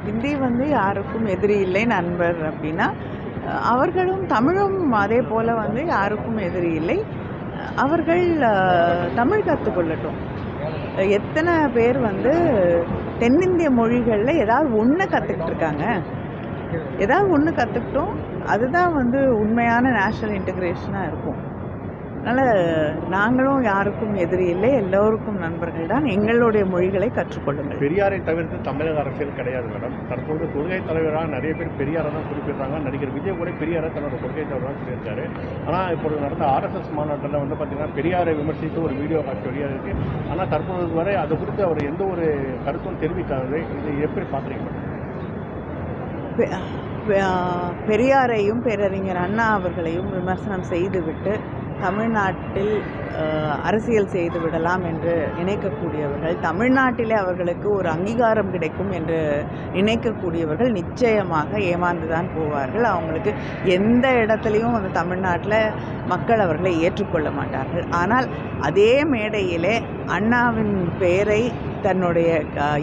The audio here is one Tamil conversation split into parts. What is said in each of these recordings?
ஹிந்தி வந்து யாருக்கும் எதிரி இல்லை நண்பர் அப்படின்னா, அவர்களும் தமிழும் அதே போல் வந்து யாருக்கும் எதிரி இல்லை. அவர்கள் தமிழ் கற்றுக்கொள்ளட்டும். எத்தனை பேர் வந்து தென்னிந்திய மொழிகளில் ஏதாவது ஒன்று கற்றுக்கிட்டு இருக்காங்க. ஏதாவது ஒன்று கற்றுக்கிட்டோம், அதுதான் வந்து உண்மையான நேஷ்னல் இன்டகிரேஷனாக இருக்கும். அதனால் நாங்களும் யாருக்கும் எதிரி இல்லை, எல்லோருக்கும் நண்பர்கள் தான். எங்களுடைய மொழிகளை கற்றுக்கொள்ளுங்கள். பெரியாரை தவிர்த்து தமிழக அரசியல் கிடையாது மேடம். தற்போது கொள்கை தலைவராக நிறைய பேர் பெரியாரை தான் குறிப்பிடுறாங்க. நடிகர் விஜய் கூட பெரியாரை தன்னோட கொள்கை தலைவராக சொல்லியிருக்காரு. ஆனால் இப்பொழுது நடந்த ஆர்எஸ்எஸ் மாநாட்டில் வந்து பார்த்தீங்கன்னா பெரியாரை விமர்சித்து ஒரு வீடியோ காட்சி வெளியாக இருக்குது. ஆனால் தற்போது வரை அது குறித்து அவர் எந்த ஒரு கருத்தும் தெரிவிக்காது. இது எப்படி பார்க்குறீங்க? பெரியாரையும் பேரறிஞர் அண்ணா அவர்களையும் விமர்சனம் செய்துவிட்டு தமிழ்நாட்டில் அரசியல் செய்து விடலாம் என்று நினைக்கக்கூடியவர்கள், தமிழ்நாட்டிலே அவர்களுக்கு ஒரு அங்கீகாரம் கிடைக்கும் என்று நினைக்கக்கூடியவர்கள் நிச்சயமாக ஏமாந்துதான் போவார்கள். அவங்களுக்கு எந்த இடத்துலையும் வந்து தமிழ்நாட்டில் மக்கள் அவர்களை ஏற்றுக்கொள்ள மாட்டார்கள். ஆனால் அதே மேடையிலே அண்ணாவின் பெயரை தன்னுடைய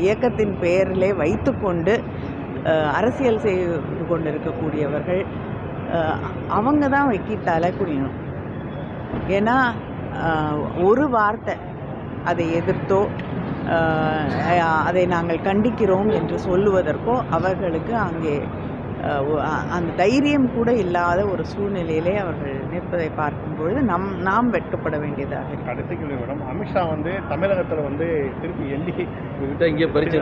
இயக்கத்தின் பெயரிலே வைத்துக்கொண்டு அரசியல் செய்து கொண்டிருக்கக்கூடியவர்கள் அவங்க தான் வைக்கிட்டால குனியணும். ஏன்னா ஒரு வார்த்தை அதை எதிர்த்தோ அதை நாங்கள் கண்டிக்கிறோம் என்று சொல்லுவதற்கோ அவர்களுக்கு அங்கே அந்த தைரியம் கூட இல்லாத ஒரு சூழ்நிலையிலே அவர்கள் நிற்பதை பார்க்கும்பொழுது நாம் வெட்கப்பட வேண்டியதாக இருக்கு. கடைசி கேள்வி மேடம், அமித்ஷா வந்து தமிழகத்தில் வந்து திருப்பி எள்ளி இங்கே பரிச்சை